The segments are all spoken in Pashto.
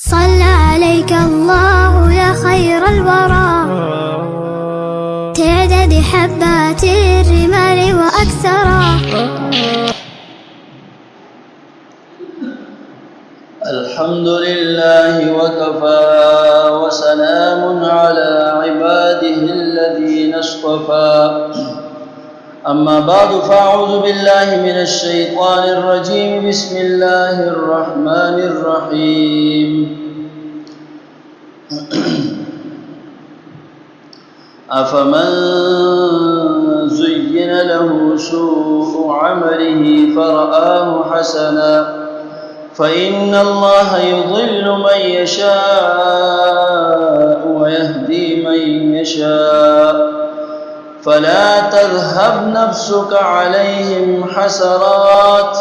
صلى عليك الله يا خير الورى تعدد حبات الرمال وأكثرا. الحمد لله وكفى وسلام على عباده الذين اصطفى. أما بعد فأعوذ بالله من الشيطان الرجيم. بسم الله الرحمن الرحيم. أفمن زين له سوء عمله فرآه حسنا فإن الله يضل من يشاء ويهدي من يشاء فلا تذهب نفسك عليهم حسرات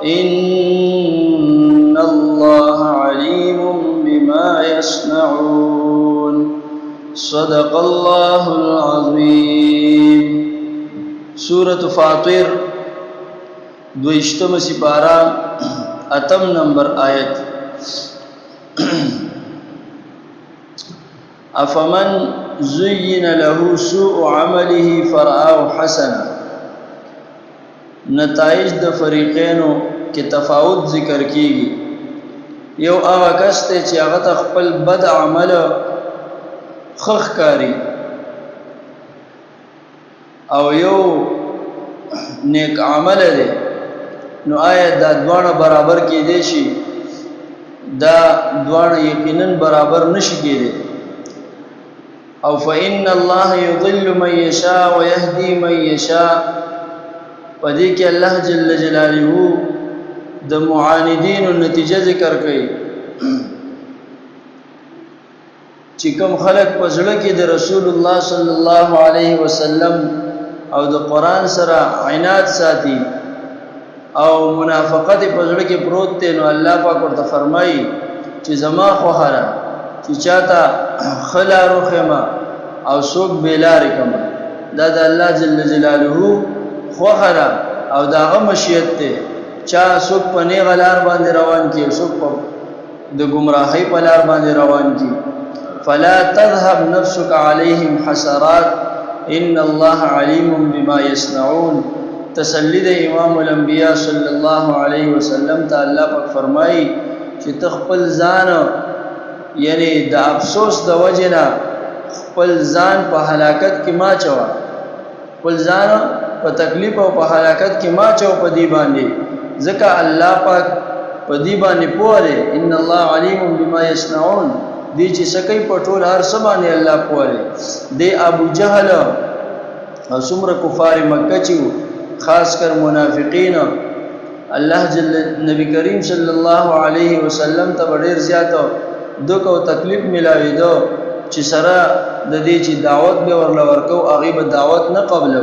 إن الله عليم بما يصنعون. صدق الله العظيم. سورة فاطر دوشتم سپارہ اتم نمبر آیت. افمن زین له سوء عمله فرآه حسنا. نتائج د فریقینو کې تفاوت ذکر کیږي. یو هغه کس ته چې هغه خپل بد عمل خخ کاری او یو نیک عمل دی، نو آیا دا دوانه برابر کې دی شي؟ دا دوانه یقینا برابر نشي کېدی. او فإن الله يضل من يشاء ويهدي من يشاء. پدې کې الله جل جلاله د معاندین نتیجه ذکر کړي چې کوم خلق په زړه کې د رسول الله صلی الله علیه وسلم او د قران سره عنایت ساتي او منافقت په زړه کې پروت دی، نو الله پاک ورته فرمایي چې زما خوهره چې چاته خلارو خما او څوک بیلار کما. دا د الله جل جلاله خوهره او داغه مشیت ته چا څوک په نه غلار باندې روان کی، څوک په د گمراهی په لار باندې روان کی. فلا تذهب نفسك عليهم حسرات ان الله عليم بما يصنعون. تسلی د امام الانبیاء صلی الله علیه وسلم ته الله پاک فرمایي چې تخپل ځان یعنی د افسوس د وجنه خپل ځان په هلاکت کې ما چوا، خپل ځان په تکلیف او په هلاکت کې ما چوا په دی باندې، ځکه الله پاک په دی باندې پوه دی. ان الله علیم بما یصنعون. دی چې سکی په ټول هر څه باندې الله پوه دی. دی ابو جهل او څومره کفار مکه چې خاص کر منافقین الله جل نبی کریم صلی الله علیه وسلم ته ډیر زیات دغه او تکلیف ملاوي دو چې سره د دې چې دعوت به ورل ورکو هغه به دعوت نه قبول.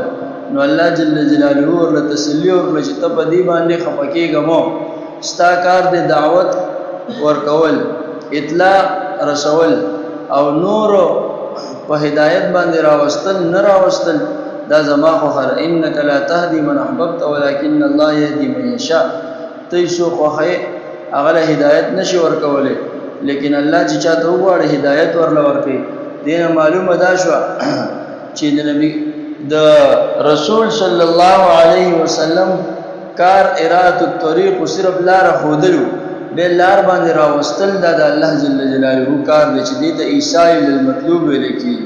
نو الله جل جلاله ورته تسلی ورکړي چې ته په دې باندې خپکیږمو، ستا کار د دعوت ورکول، اطلاع رسول او نور په هدایت باندې راوستل نه راوستل. دا زما خو خر انک لا تهدی من احببت ولكن الله يهدي من يشاء. ته شو خو هغه هدایت نشي ورکولې، لیکن الله چې چاته وغواړي هدایت ورل ورکړي. دینه معلومه دا شو چې د نبی د رسول صلی الله علیه وسلم کار اراده الطريق صرف لار خودلو به لار باندې راوستل. دا د الله جل جلاله کار دی چې دې ته ایصال للمطلوب ولیکي.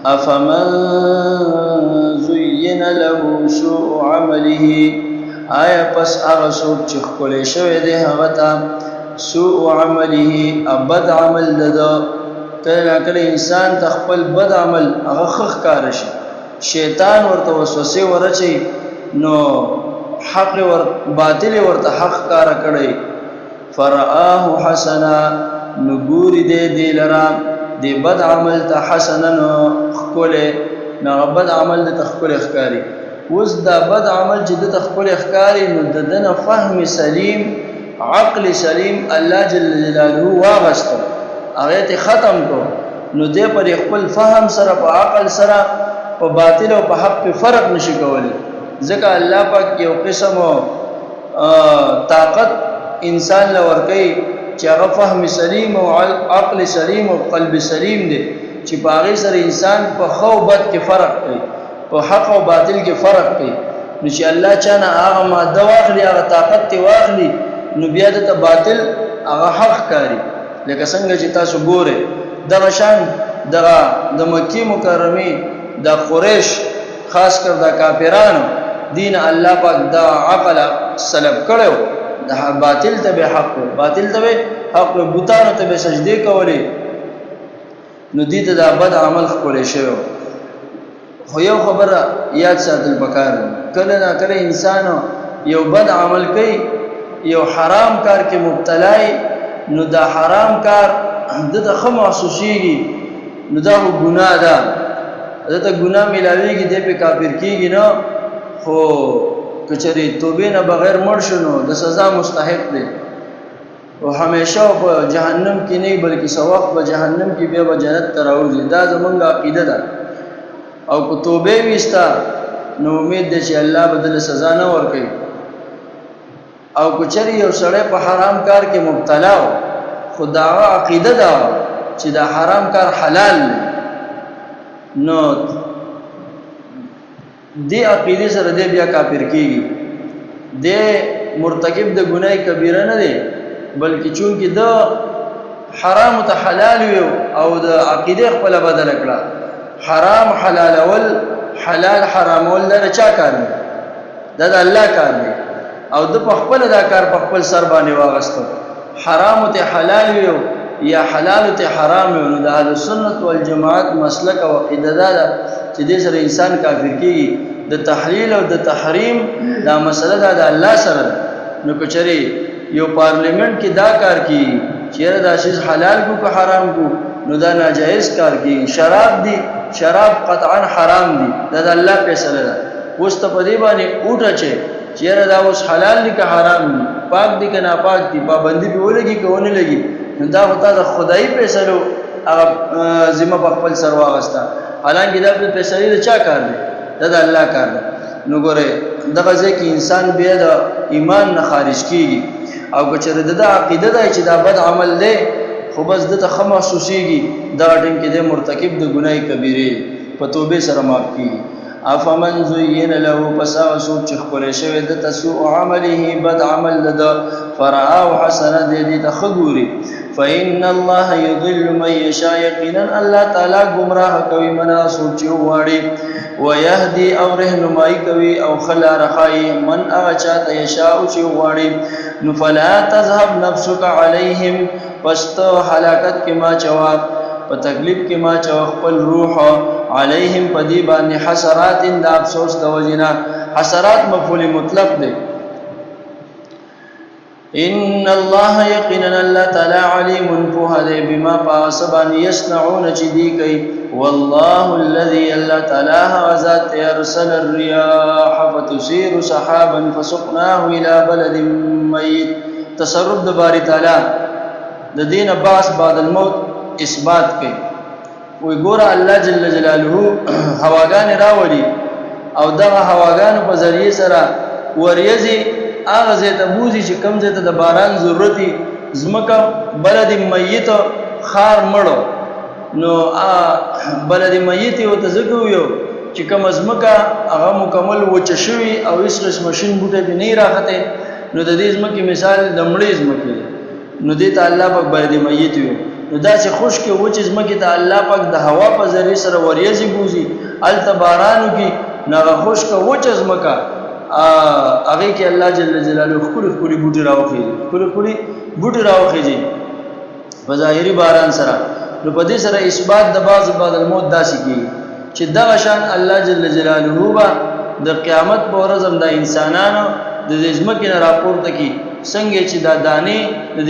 افمن زین له سوء عمله. آیا پس هغه څوک چې ښکلی شوی دی هغه ته سوء عمله بد عمل ده. کله کله انسان ته خپل بد عمل هغه ښه ښکاره شي، شیطان ورته وسوسې ورچي، نو حق ور باطل ورته حق ښکاره کړی. فرآه حسنا. نو ګوري دې لرا دی بد عمل ته حسنا ښکلی، نو بد عمل ته ښکلی ښکاري. اوس دا بد عمل چې د ښکلی ښکاري، نو د دنه فهم سلیم عقل سلیم الله جل جلاله واغست، هغه ته ختم کو. نو دې پر خپل فهم سره په عقل سره په باطل او په حق په فرق نشي کولی. ځکه الله پاک یو قسم طاقت انسان لور کوي چې هغه فهم سلیم او عقل سلیم او قلب سلیم دی چې په هغه سره انسان په خو بد کې فرق کوي په حق او باطل کې فرق کوي نو چې الله چانه هغه ماده واخلي هغه طاقت تی واخلي نو بیا د باطل هغه حق کاری لکه څنګه چې تاسو ګوره دغه شان دغه د مکی مکرمه د قریش خاص کر د کافرانو دین الله پاک دا عقل سلب کړو د باطل ته حق باطل ته حق بوتانو ته سجدي کولې نو دې ته دا بد عمل کولې شو خو یو خبره یاد ساتل پکار کله نه کله انسان یو بد عمل کوي یو حرام کار کې مبتلا نو دا حرام کار د خو محسوسيږي نو دا ګناه ده دته ګناه ملاويږي د په کافر کیږي نه خو کچري توبې نه بغیر مړ شنو د سزا مستحق دي او همیشه په جهنم کې نه بلکې سوق په جهنم کې به جنت ته راوځي دا زمونږ عقیده ده او کو توبې وستا نو امید ده چې الله بدل سزا نه ورکړي او کچري یو سړی په حرام کار کې مبتلا و خدا عقیده ده چې دا حرام کار حلال نو دی عقیده سره دی بیا کافر کیږي دی مرتکب د ګناه کبیره نه دی بلکې چون کې د حرام ته حلال وي او د عقیده خپل بدل کړه حرام حلال اول حلال حرام اول نه چا کار دی دا د الله کار دی او د خپل دا کار په خپل سر باندې واغستو حرام ته حلال وي یا حلال ته حرام وي نو د اهل سنت والجماعت مسلک او عقیده ده چې دې سره انسان کافر کیږي د تحلیل او د تحریم دا مسله ده د الله سره نو کچري یو پارلیمنت کې دا کار کی چیرې دا شی حلال کو که حرام کو نو دا ناجائز کار کی شراب دی شراب قطعا حرام دی دا د الله فیصله ده اوس ته په دې باندې اوټه چیرې دا اوس حلال دی که حرام دی پاک دی که ناپاک دی پابندی به ولګي که ونه لګي نو دا هوتا د خدای فیصلو هغه ذمہ په خپل سر واغستا حالانکه دا په فیصله د چا کار دی دا د الله کار دی نو ګوره دغه ځکه انسان بیا د ایمان نه خارج کیږي او کچره د عقیده ده چې دا بد عمل دی خو بس د ته محسوسيږي دا ټیم کې د مرتکب د ګناي کبیره په توبه سره معاف کیږي افمن زين له فساسو چې خپل شوی د تسوء عمله بد عمل لده فرعا حسنه دې تخغوري فإن الله يضل من يشاء يقينا الله تعالی گمراه کوي منا سوچ واړي ويهدي او رهنمای کوي او خلا رخای من اچا ته يشاء چې واړي نو فلا تذهب نفسك عليهم پست هلاکت کې ما جواب په تکلیف کې ما چا خپل روح عليهم پدی باندې حسرات د افسوس د وجنا حسرات مفعول مطلق دی ان الله يقينا الله تعالى عليم فهد بما قاسبان يصنعون جديكي والله الذي الله تعالى ذات ارسل الرياح فتثير سحابا فسقناه الى بلد ميت تصرف د باری تعالی د دین باس بعد الموت اثبات کوي وی ګور الله جل جلاله هواګان راوړي او دغه هواګان په ذریعہ سره وریزي هغه زه ته بوزي چې کم زه ته د باران ضرورتي زمکه بلد میت خار مړو نو بلد میت او ته زګو یو چې کوم زمکه هغه مکمل وچ شوی او هیڅ قسم ماشين بوټه به نه راخته نو د دې زمکه مثال د مړې زمکه نو دې ته الله پاک بلد میت یو نو دا چې خشک وچ زمکه ته الله پاک د هوا په ذریعہ سره وریزي بوزي التبارانو کی نغه خشک وچ زمکه هغه کې الله جل جلاله خپل بوټي راوخی خپل بوټي راوخی په ظاهري باران سره نو په دې سره اثبات د بعد الموت داسي کی چې دا شان الله جل جلاله با د قیامت په ورځ هم د انسانانو د زمکه نه راپورته کی څنګه چې دا دانه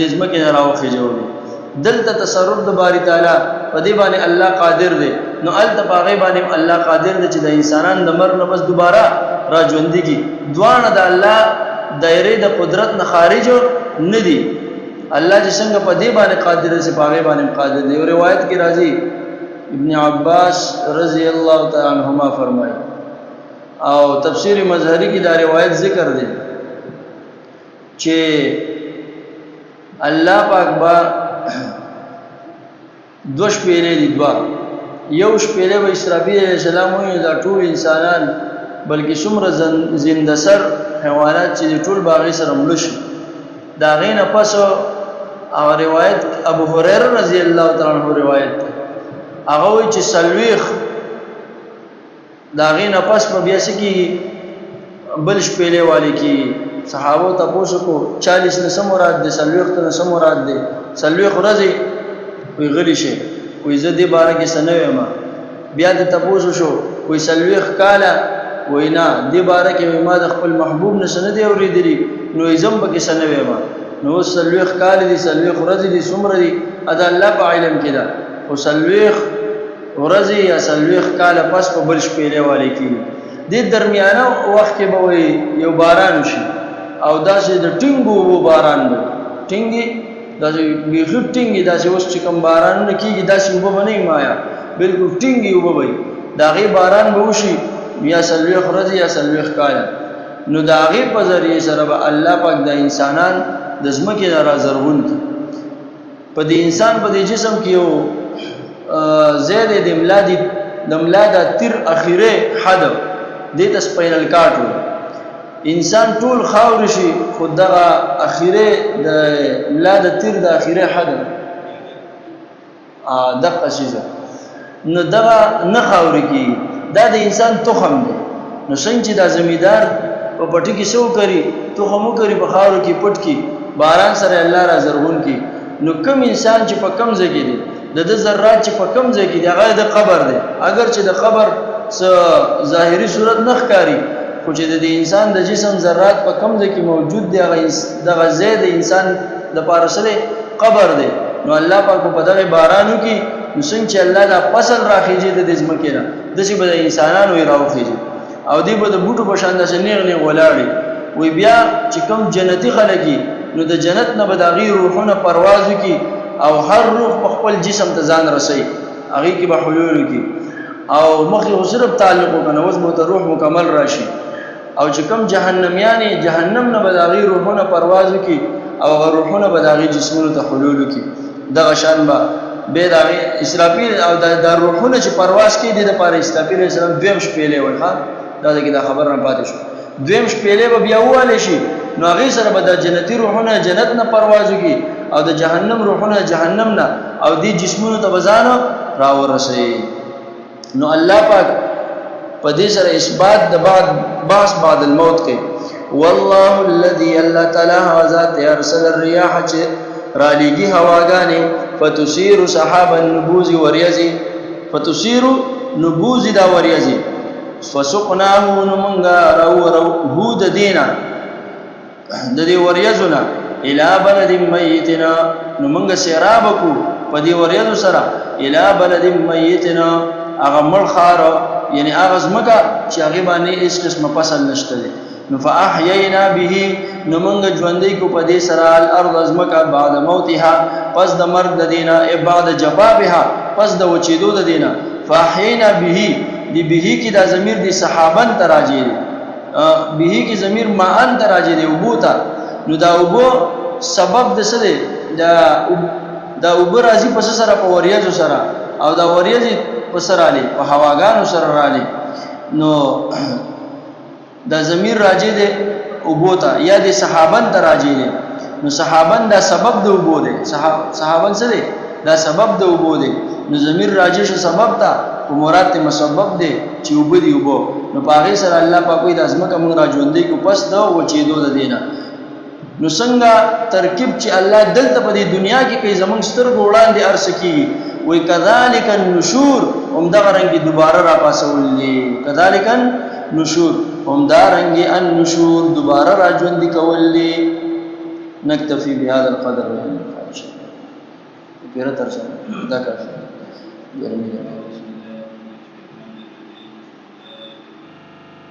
د زمکه نه راوخی جوړي دلته تصرف د باری تعالی په دې باندې الله قادر دی نو الته باغې باندې الله قادر دی چې د انسانان د مر نه بس دوباره را ژوندۍ کی دوانه د الله دایره د قدرت نه خارج نه دي الله چې څنګه په دې باندې قادر دی باغې باندې قادر دی او روایت کې راځي ابن عباس رضی الله تعالی عنہما فرمایي او تفسیر مظهری کی دا روایت ذکر دی چې الله پاک با دوش پیلې دي دوا یو شپېلې به اسرافیل علیه السلام وایي دا ټول انسانان بلکې څومره زنده سر حیوانات چې ټول باغې سره مړه شي د هغې نه پس او روایت ابو هریره رضی الله تعالی عنہ روایت دی هغه وایي چې 40 د هغې نه پس به بیا څه کېږي بل شپېلې والي کېږي صحابو تپوس کو 40 نه څه مراد دی 40 نه څه مراد دی 40 ورځې وی غلی شي وی زه دې باره کې څه نه وایم بیا د تپوس شو وی 40 کاله وی نه دې باره کې ما د خپل محبوب نه څه نه دی اورېدلي نو یې زم پکې څه نه وایم نو 40 کاله دي 40 ورځې دي څومره دي دا الله په علم کې ده او 40 ورځې یا 40 کاله پس په بل شپېلې والي کېږي دې درمیانه وخت کې به یو باران وشي او داسې د ټینګو اوبو باران دی ټینګې داسې بیخي ټینګې داسې اوس چې کوم بارانونه کېږي داسې اوبه به نه وي مایا بلکل ټینګې اوبه به وي د هغې باران به وشي یا 40 ورځې یا 40 کاله نو د هغې په ذریعې سره به الله پاک د انسانان د ځمکې نه رازرغون کړي په دې انسان په دې جسم کې یو ځای دی د ملا د تیر اخیری حد دې ته سپینل کارټ وایي انسان ټول خاور شي خو دغه اخیره د ملا د تیر د اخیره حد دغه شیزه نو دغه نه خاور کی دا د انسان تخم دی نو څنګه چې دا زمیدار په پټي کې شو کوي تخم کوي په خاور کې پټ کی باران سره الله را زرغون کی نو کم انسان چې په کم ځای کې دی د ذرات چې په کم ځای کې دی هغه د قبر دی اگر چې د قبر ظاهري صورت نه ښکاری خو چې د انسان د جسم ذرات په کم ځای کې موجود دی هغه دغه ځای د انسان دپاره څه دی قبر دی نو الله پاک په دغه بارانو کې نو څنګه چې الله دا فصل راخیږي د ځمکې نه داسې به د انسانانو یې راوخیږي او دی به د بوټو په شان داسې نیغ نیغ ولاړي وی بیا چې کوم جنتي خلک نو د جنت نه به د هغې روحونه پرواز وکړي او هر روح په خپل جسم ته ځان رسوي هغې کې به حلول وکړي او مخکې خو صرف تعلق وکړه اوس به ته روح مکمل راشي او چې کوم جهنميان جهنم نه به د هغې روحونه پرواز وکړي او هغه روحونه به د هغې جسمونو ته حلول وکړي دغه شان به بیا د هغې اسرافیل او دا روحونه چې پرواز کوي دې دپاره اسرافیل علیه السلام دویم شپېلې وایي ښه دا کې دا خبر نه پاتې شو دویم شپېلې به بیا ووالی شي نو هغې سره به د جنتي روحونه جنت نه پرواز وکړي او د جهنم روحونه جهنم نه او دې جسمونو ته به ځان راورسوي نو الله پاک په دې سره اثبات د بعض بعد الموت کوي والله الذي الله تعالی ذات ارسل الرياح چې را لېږي هواګانې فتثير سحابا نبوز وریځې فتثير نبوز دا وریځې فسقناه نو مونږه راوړو د دینه د دې وریځونه الى بلد میتنا نو مونږه سیراب کو په دې وریځو سره الى بلد میتنا هغه مړ ښار یعنی هغه ځمکه چې هغې باندې هېڅ قسمه فصل نشته دی نو فاحیینا به نو مونږ ژوندی کو په دې سره الارض ځمکه بعد موتها پس د مرګ د دینه بعد جفافها پس د وچېدو د دینه فاحیینا به دی به کې دا ضمیر دی صحابن ته راجع دی به کې ضمیر معن ته راجع دی اوبو ته نو دا اوبو سبب د څه دی دا اوبه راځي په څه سره په وریځو سره او دا وریځې په څه رالی په هواګانو سره رالی نو دا ضمیر راجع دی اوبو ته یا دی صحابن ته راجع دی نو صحابن دا سبب د اوبو دی صحابن څه دی دا سبب د اوبو دی نو ضمیر راجع شو سبب ته په مراد ته مسبب دی چې اوبه دی اوبو نو په هغې سره الله پاک وایي دا ځمکه موږ را ژوندی کو پس د وچېدو د دې نه نو څنګه ترکیب چې الله دلته په دې دنیا کې کوي زموږ سترګو وړاندې هر څه کېږي وایي کذلک النشور همدغه رنګې دوباره راپاڅول دي کذلک النشور همدارنګې النشور دوباره را ژوندي کول دي نکتفي بهذا القدر پیره تر څنګه دا کافي ګرمي